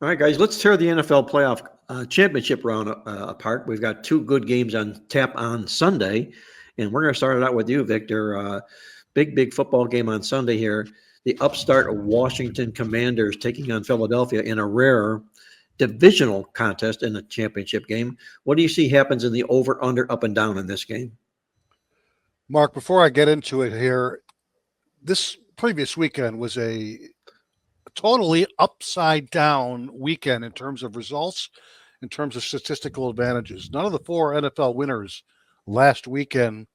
All right, guys, let's tear the NFL playoff championship round apart. We've got two good games on tap on Sunday, and we're going to start it out with you, Victor. Big football game on Sunday here. The upstart Washington Commanders taking on Philadelphia in a rare divisional contest in the championship game. What do you see happens in the over, under, up, and down in this game? Mark, before I get into it here, this previous weekend was a totally upside down weekend in terms of results, in terms of statistical advantages. None of the four NFL winners last weekend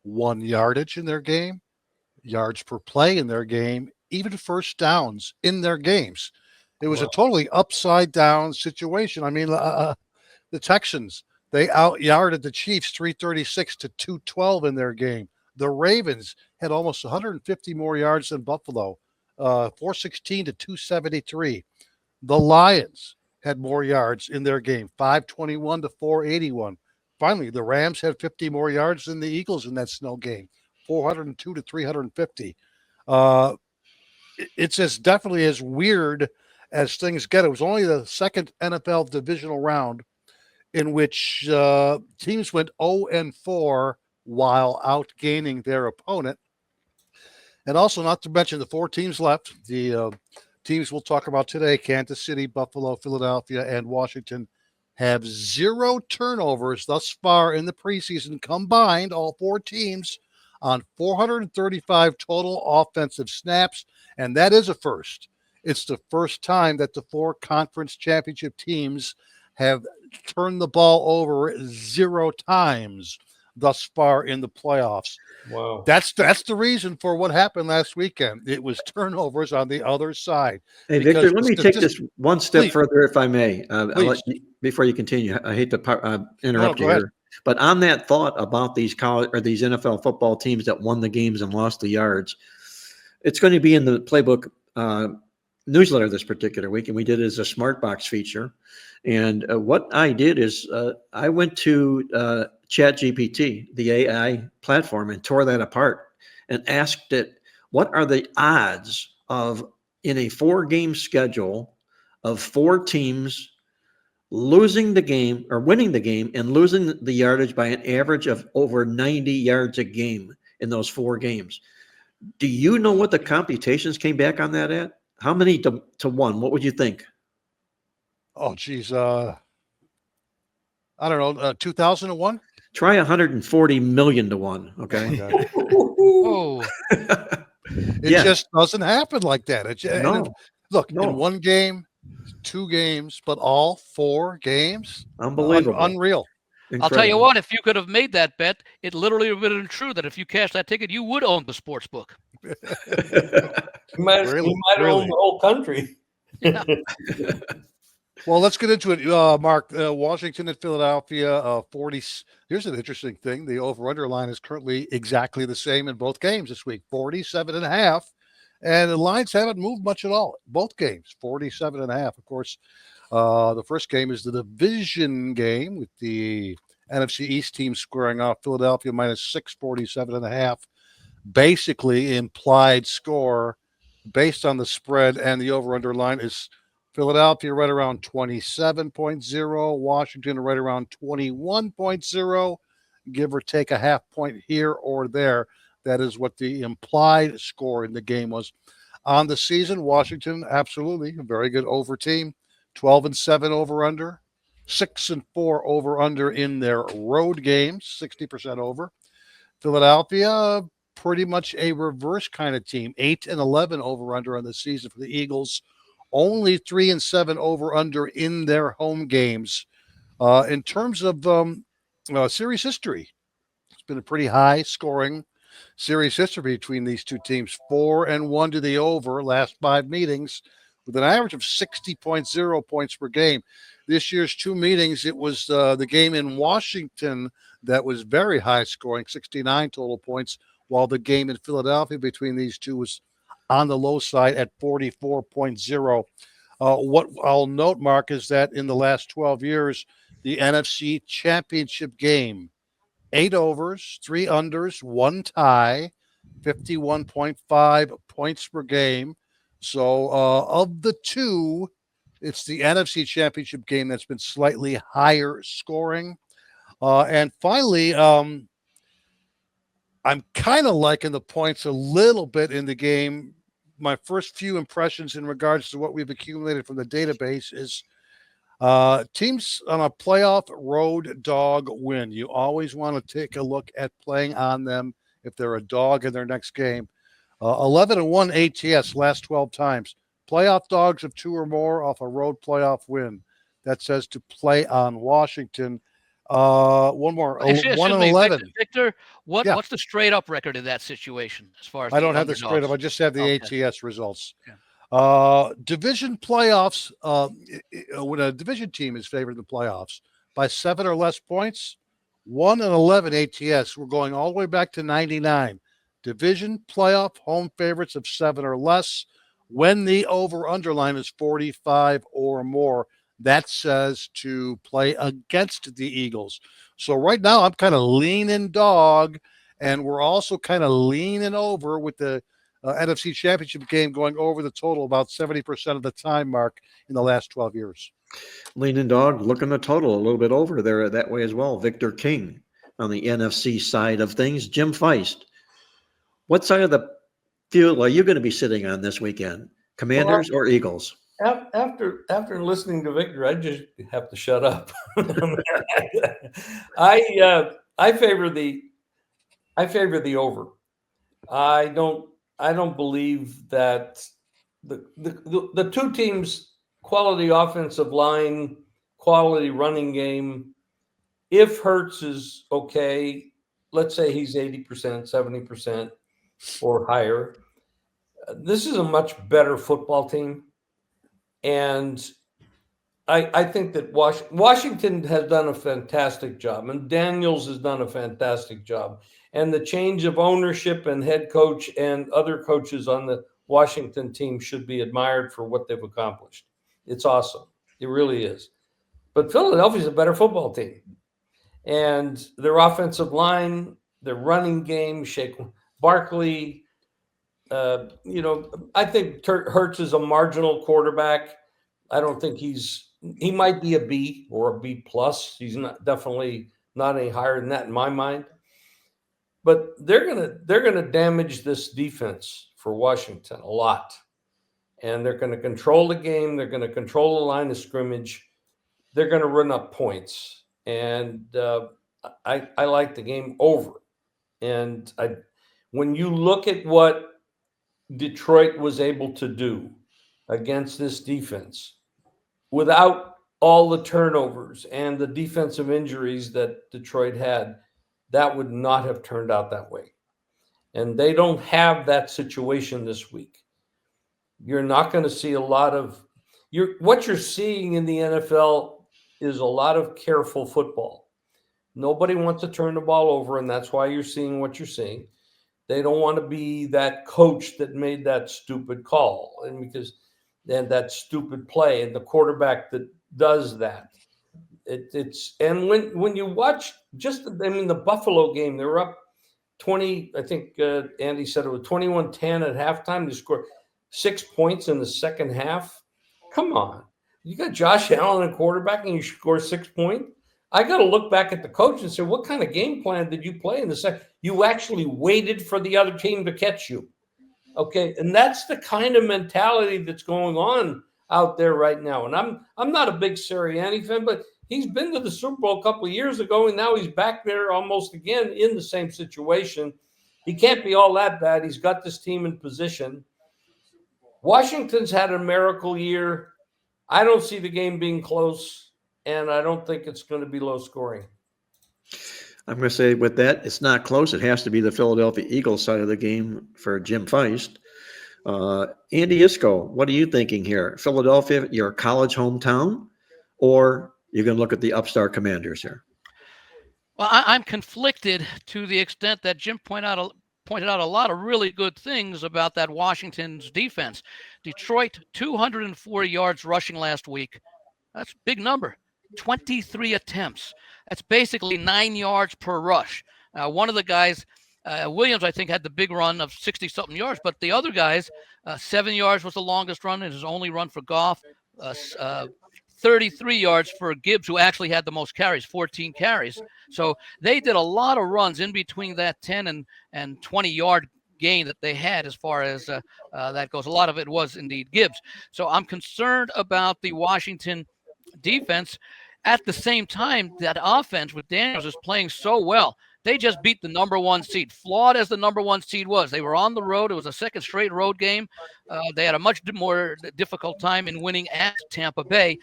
won yardage in their game, yards per play in their game, even first downs in their games. It was a totally upside down situation. I mean, the Texans, they out-yarded the Chiefs 336 to 212 in their game. The Ravens had almost 150 more yards than Buffalo, 416 to 273. The Lions had more yards in their game, 521 to 481. Finally, the Rams had 50 more yards than the Eagles in that snow game, 402 to 350. It's as definitely as weird as things get. It was only the second NFL divisional round in which teams went 0-4 while outgaining their opponent. And also, not to mention the four teams left, the teams we'll talk about today, Kansas City, Buffalo, Philadelphia, and Washington, have 0 turnovers thus far in the preseason combined, all four teams, on 435 total offensive snaps, and that is a first. It's the first time that the four conference championship teams have turned the ball over 0 times thus far in the playoffs. Wow. That's the reason for what happened last weekend. It was turnovers on the other side. Hey, Victor, let me take this one step further, if I may, before you continue. I hate to interrupt you here. But on that thought about these college or these NFL football teams that won the games and lost the yards, it's going to be in the playbook newsletter this particular week, and we did it as a Smart Box feature. And what I did is I went to ChatGPT, the AI platform, and tore that apart and asked it, what are the odds of, in a 4-game schedule, of 4 teams losing the game or winning the game and losing the yardage by an average of over 90 yards a game in those 4 games? Do you know what the computations came back on that at? How many to 1? What would you think? Oh, geez. I don't know, 2,001? Try 140 million to 1, okay? Oh, It just doesn't happen like that. Look, No. in one game, 2 games, but all 4 games? Unbelievable. Unreal. Incredible. I'll tell you what, if you could have made that bet, it literally would have been true that if you cashed that ticket, you would own the sports book. You might own the whole country. Yeah. Well, let's get into it, Mark. Washington and Philadelphia, 40. Here's an interesting thing. The over-under line is currently exactly the same in both games this week, 47.5. And the lines haven't moved much at all. Both games, 47.5. Of course, the first game is the division game with the NFC East team squaring off. Philadelphia -6, 47.5. Basically, implied score based on the spread and the over-under line is Philadelphia right around 27.0, Washington right around 21.0, give or take a half point here or there. That is what the implied score in the game was. On the season, Washington, absolutely a very good over team, 12-7 over-under, 6-4 over-under in their road games, 60% over. Philadelphia, pretty much a reverse kind of team, 8-11 over-under on the season for the Eagles. Only 3-7 over/under in their home games. In terms of series history, it's been a pretty high scoring series history between these two teams. 4-1 to the over last 5 meetings, with an average of 60.0 points per game. This year's 2 meetings, it was the game in Washington that was very high scoring, 69 total points, while the game in Philadelphia between these two was on the low side at 44.0. What I'll note, Mark, is that in the last 12 years, the NFC Championship game, 8 overs, 3 unders, 1 tie, 51.5 points per game. So of the 2 It's the NFC Championship game that's been slightly higher scoring. And finally, I'm kind of liking the points a little bit in the game. My first few impressions in regards to what we've accumulated from the database is teams on a playoff road dog win. You always want to take a look at playing on them if they're a dog in their next game. 11-1 ATS last 12 times. Playoff dogs of 2 or more off a road playoff win. That says to play on Washington. One more. Actually, 1-11. Victor, what's the straight up record in that situation as far as I don't have the straight up. I just have the ATS results. Yeah. Division playoffs. When a division team is favored in the playoffs by 7 or less points, 1-11 ATS. We're going all the way back to 99. Division playoff home favorites of 7 or less. When the over-under line is 45 or more, that says to play against the Eagles. So right now I'm kind of leaning dog, and we're also kind of leaning over with the NFC Championship game going over the total about 70% of the time, Mark, in the last 12 years. Leaning dog, looking the total a little bit over there that way as well. Victor King on the NFC side of things. Jim Feist, what side of the field are you going to be sitting on this weekend? Commanders or Eagles? After listening to Victor, I just have to shut up. I favor the over. I don't believe that the two teams, quality offensive line, quality running game. If Hurts is okay, let's say he's 80%, 70% or higher, this is a much better football team. And I think that Washington has done a fantastic job, and Daniels has done a fantastic job. And the change of ownership and head coach and other coaches on the Washington team should be admired for what they've accomplished. It's awesome. It really is. But Philadelphia's a better football team. And their offensive line, their running game, Barkley, I think Hurts is a marginal quarterback. I don't think he might be a B or a B plus. He's definitely not any higher than that in my mind. But they're gonna damage this defense for Washington a lot, and they're going to control the game. They're going to control the line of scrimmage. They're going to run up points, and I like the game over. And when you look at what Detroit was able to do against this defense without all the turnovers and the defensive injuries that Detroit had, that would not have turned out that way. And they don't have that situation this week. You're not going to see a lot of what you're seeing in the NFL is a lot of careful football. Nobody wants to turn the ball over, and that's why you're seeing what you're seeing. They don't want to be that coach that made that stupid call and that stupid play, and the quarterback that does that. And when you watch the Buffalo game, they were up 20. I think Andy said it was 21-10 at halftime. They scored 6 points in the second half. Come on, you got Josh Allen, a quarterback, and you score 6 points. I got to look back at the coach and say, what kind of game plan did you play in the second? You actually waited for the other team to catch you. Okay. And that's the kind of mentality that's going on out there right now. And I'm not a big Sirianni fan, but he's been to the Super Bowl a couple of years ago, and now he's back there almost again in the same situation. He can't be all that bad. He's got this team in position. Washington's had a miracle year. I don't see the game being close, and I don't think it's going to be low scoring. I'm going to say with that, it's not close. It has to be the Philadelphia Eagles side of the game for Jim Feist. Andy Isco, what are you thinking here? Philadelphia, your college hometown, or you're going to look at the upstart Commanders here? Well, I'm conflicted to the extent that Jim pointed out a lot of really good things about that Washington's defense. Detroit, 204 yards rushing last week. That's a big number. 23 attempts. That's basically 9 yards per rush. One of the guys, Williams, I think, had the big run of 60-something yards, but the other guys, 7 yards was the longest run, and his only run for Goff. 33 yards for Gibbs, who actually had the most carries, 14 carries. So they did a lot of runs in between that 10 and 20-yard gain that they had as far as that goes. A lot of it was indeed Gibbs. So I'm concerned about the Washington defense. At the same time, that offense with Daniels is playing so well. They just beat the number 1 seed, flawed as the number 1 seed was. They were on the road. It was a second straight road game. They had a much more difficult time in winning at Tampa Bay.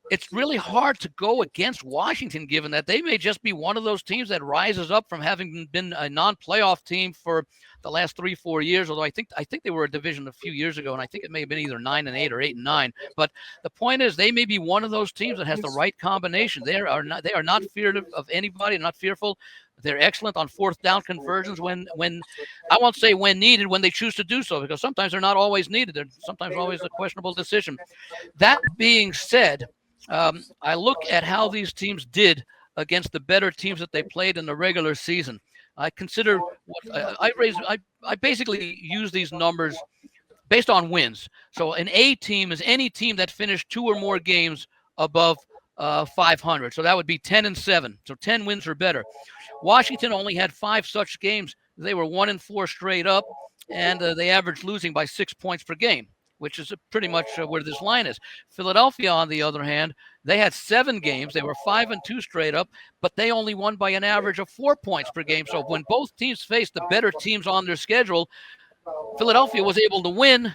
It's really hard to go against Washington, given that they may just be one of those teams that rises up from having been a non-playoff team for the last 3-4 years. Although I think they were a division a few years ago, and I think it may have been either 9-8 or 8-9. But the point is, they may be one of those teams that has the right combination. They are not feared of anybody, not fearful. They're excellent on fourth down conversions when I won't say when needed, when they choose to do so, because sometimes they're not always needed. They're sometimes always a questionable decision. That being said, I look at how these teams did against the better teams that they played in the regular season. I consider I basically use these numbers based on wins. So an A team is any team that finished 2 or more games above 500. So that would be 10-7. So 10 wins or better. Washington only had 5 such games. They were 1-4 straight up, and they averaged losing by 6 points per game, which is pretty much where this line is. Philadelphia, on the other hand, they had 7 games. They were 5-2 straight up, but they only won by an average of 4 points per game. So when both teams faced the better teams on their schedule, Philadelphia was able to win,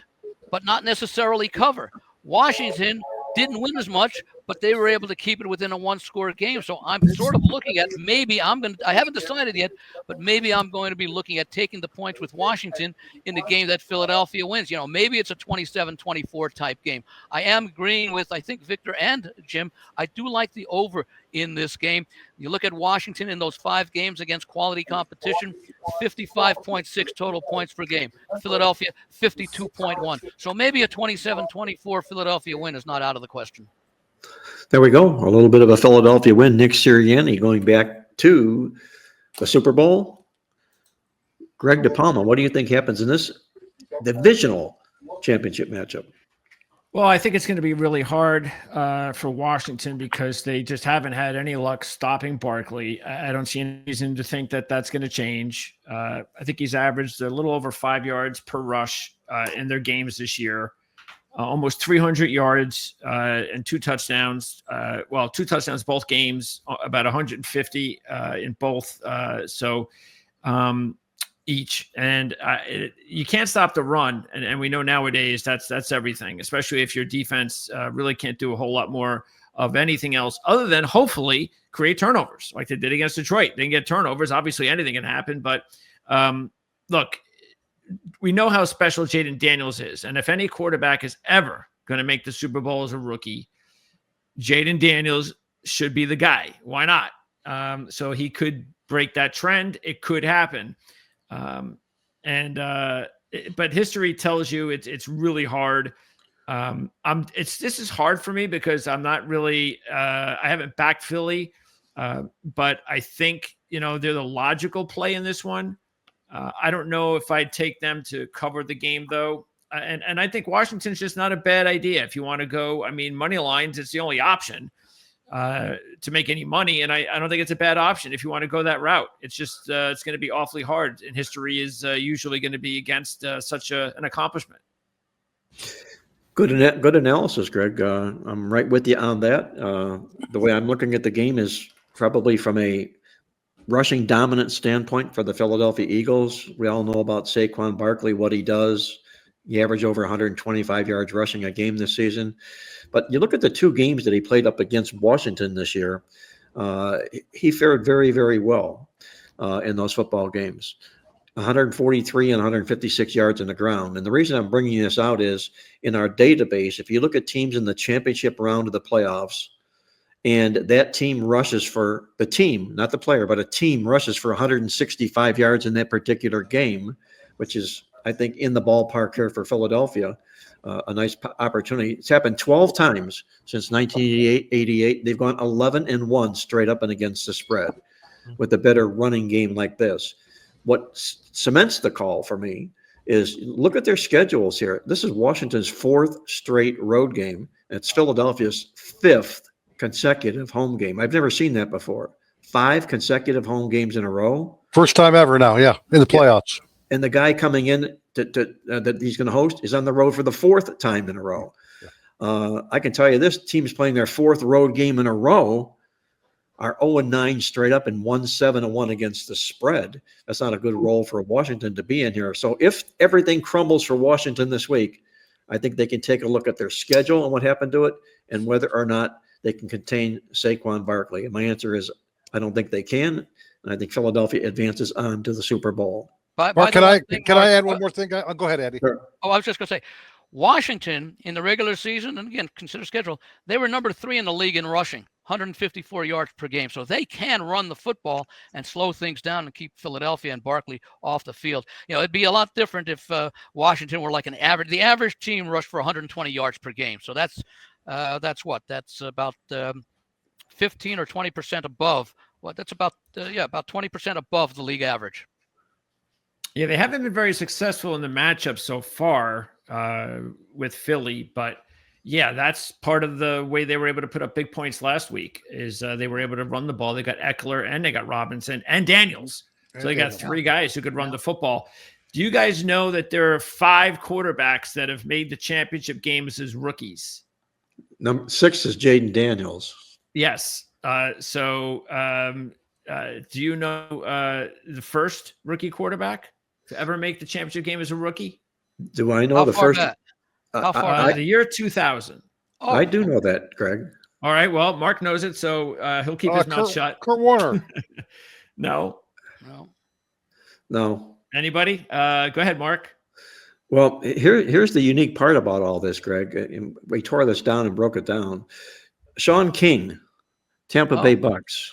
but not necessarily cover. Washington didn't win as much, but they were able to keep it within a 1-score game. So I'm sort of looking at I haven't decided yet, but maybe I'm going to be looking at taking the points with Washington in the game that Philadelphia wins. Maybe it's a 27-24 type game. I am agreeing with, I think, Victor and Jim. I do like the over in this game. You look at Washington in those 5 games against quality competition, 55.6 total points per game. Philadelphia, 52.1. So maybe a 27-24 Philadelphia win is not out of the question. There we go. A little bit of a Philadelphia win. Nick Sirianni going back to the Super Bowl. Greg DePalma, what do you think happens in this divisional championship matchup? Well, I think it's going to be really hard for Washington because they just haven't had any luck stopping Barkley. I don't see any reason to think that that's going to change. I think he's averaged a little over 5 yards per rush in their games this year. Almost 300 yards and 2 touchdowns. 2 touchdowns both games, about 150 in both. Each. And you can't stop the run. And we know nowadays that's everything, especially if your defense really can't do a whole lot more of anything else other than hopefully create turnovers like they did against Detroit. They didn't get turnovers. Obviously, anything can happen. But look, we know how special Jaden Daniels is. And if any quarterback is ever going to make the Super Bowl as a rookie, Jaden Daniels should be the guy. Why not? So he could break that trend. It could happen. But history tells you it's really hard. This is hard for me because I'm not really, I haven't backed Philly. But I think, they're the logical play in this one. I don't know if I'd take them to cover the game though. And I think Washington's just not a bad idea. If you want to go, money lines, it's the only option to make any money. And I don't think it's a bad option if you want to go that route. It's just, it's going to be awfully hard. And history is usually going to be against such an accomplishment. Good analysis, Greg. I'm right with you on that. The way I'm looking at the game is probably from a rushing dominant standpoint for the Philadelphia Eagles. We all know about Saquon Barkley, what he does. He averaged over 125 yards rushing a game this season. But you look at the 2 games that he played up against Washington this year, he fared very, very well in those football games. 143 and 156 yards on the ground. And the reason I'm bringing this out is in our database, if you look at teams in the championship round of the playoffs, and that team rushes for the team, not the player, but a team rushes for 165 yards in that particular game, which is, I think, in the ballpark here for Philadelphia. A nice opportunity. It's happened 12 times since 1988. They've gone 11-1 straight up and against the spread with a better running game like this. What cements the call for me is look at their schedules here. This is Washington's 4th straight road game It's Philadelphia's 5th consecutive home game. I've never seen that before. 5 consecutive home games in a row. First time ever now, yeah, in the playoffs. And the guy coming in that he's going to host is on the road for the 4th time in a row. I can tell you this team's playing their 4th road game in a row, are 0-9 straight up and 1-7-1 against the spread. That's not a good role for Washington to be in here. So if everything crumbles for Washington this week, I think they can take a look at their schedule and what happened to it and whether or not they can contain Saquon Barkley. And my answer is I don't think they can. And I think Philadelphia advances on to the Super Bowl. Mark, can I add one more thing? Go ahead, Eddie. Sure. I was just going to say, Washington in the regular season, and again, consider schedule, they were number 3 in the league in rushing, 154 yards per game. So they can run the football and slow things down and keep Philadelphia and Barkley off the field. It'd be a lot different if Washington were like the average team rushed for 120 yards per game. So that's about 15 or 20% above. That's about 20% above the league average. Yeah, they haven't been very successful in the matchup so far with Philly, but yeah, that's part of the way they were able to put up big points last week is they were able to run the ball. They got Eckler and they got Robinson and Daniels. So they got 3 guys who could run the football. Do you guys know that there are 5 quarterbacks that have made the championship games as rookies? Number 6 is Jaden Daniels. Yes. Do you know the first rookie quarterback to ever make the championship game as a rookie? Do I know How the far first? back? How far? The year 2000. Oh, I do know that, Greg. All right. Well, Mark knows it, so he'll keep his mouth shut. Kurt Warner. No. Anybody? Go ahead, Mark. Well, here's the unique part about all this, Greg. And we tore this down and broke it down. Sean King, Tampa Bay Bucks,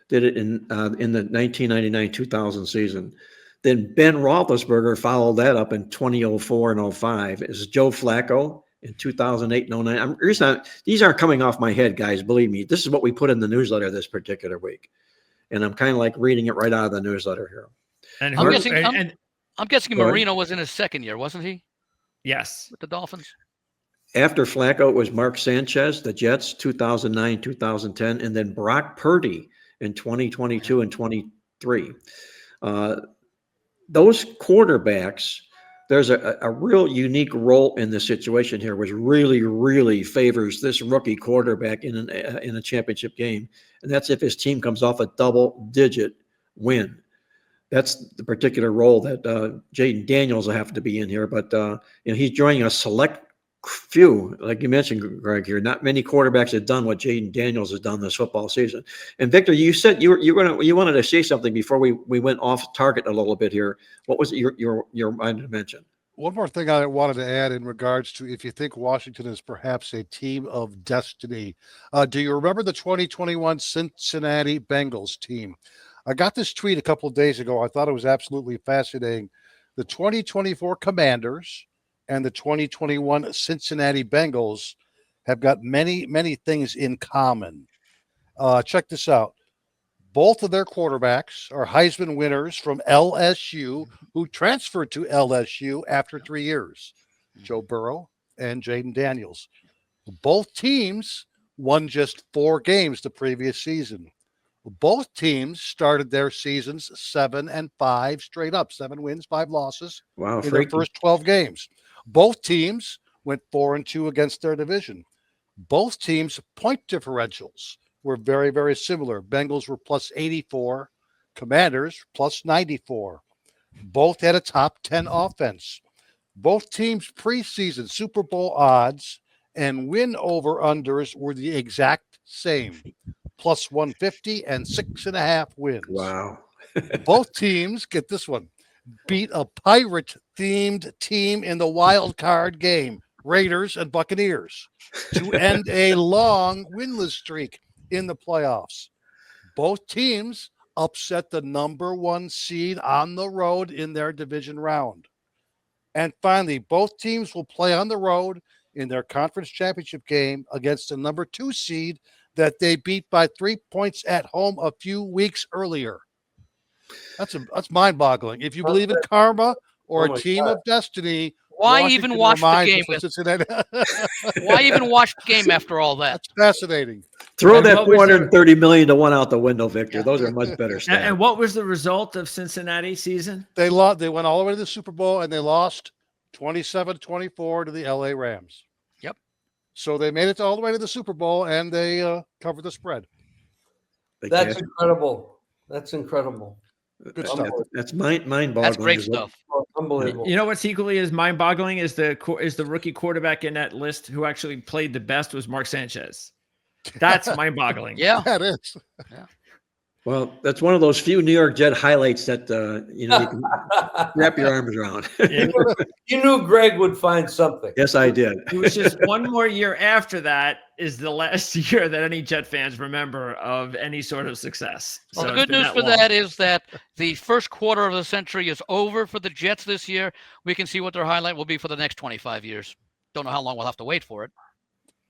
did it in the 1999-2000 season. Then Ben Roethlisberger followed that up in 2004 and 05. Is Joe Flacco in 2008 and 09. These aren't coming off my head, guys. Believe me, this is what we put in the newsletter this particular week, and I'm kind of like reading it right out of the newsletter here. And I'm guessing Marino was in his 2nd year, wasn't he? Yes, with the Dolphins. After Flacco, it was Mark Sanchez, the Jets, 2009, 2010, and then Brock Purdy in 2022 and 23. Those quarterbacks, there's a real unique role in this situation here, which really, really favors this rookie quarterback in a championship game, and that's if his team comes off a double-digit win. That's the particular role that Jaden Daniels will have to be in here, but he's joining a select few, like you mentioned, Greg. Here, not many quarterbacks have done what Jaden Daniels has done this football season. And Victor, you said you wanted to say something before we went off target a little bit here. What was it your mind to mention? One more thing I wanted to add in regards to if you think Washington is perhaps a team of destiny. Do you remember the 2021 Cincinnati Bengals team? I got this tweet a couple of days ago. I thought it was absolutely fascinating. The 2024 Commanders and the 2021 Cincinnati Bengals have got many, many things in common. Check this out. Both of their quarterbacks are Heisman winners from LSU who transferred to LSU after 3 years. Joe Burrow and Jaden Daniels. Both teams won just 4 games the previous season. Both teams started their seasons 7-5 straight up, 7 wins, 5 losses in their first 12 games. Both teams went 4-2 against their division. Both teams' point differentials were very, very similar. Bengals were plus 84, Commanders plus 94. Both had a top 10 offense. Both teams' preseason Super Bowl odds and win over-unders were the exact same, plus 150 and 6.5 wins. Wow. Both teams, get this one, beat a pirate-themed team in the wild card game, Raiders and Buccaneers, to end a long winless streak in the playoffs. Both teams upset the number 1 seed on the road in their division round. And finally, both teams will play on the road in their conference championship game against the number 2 seed that they beat by 3 points at home a few weeks earlier. That's mind-boggling. If you believe in karma or a team of destiny, Why even watch the game? Cincinnati. Why even watch the game after all that? That's fascinating. Throw And that what was 430 million to one out the window, Victor. Yeah. Those are much better stats. And what was the result of Cincinnati season? They lost. They went all the way to the Super Bowl and they lost 27-24 to the LA Rams. Yep. So they made it all the way to the Super Bowl and they covered the spread. That's incredible. That's incredible. Good stuff. That's mind-boggling. That's great stuff. Unbelievable. You know what's equally as mind-boggling is the rookie quarterback in that list who actually played the best was Mark Sanchez. That's mind-boggling. Yeah. That is. Well, that's one of those few New York Jet highlights that you can wrap your arms around. You knew Greg would find something. Yes, I did. It was just one more year after that is the last year that any Jet fans remember of any sort of success. Well, So the good it's been news for long. that is that the first quarter of the century is over for the Jets this year. We can see what their highlight will be for the next 25 years. Don't know how long we'll have to wait for it.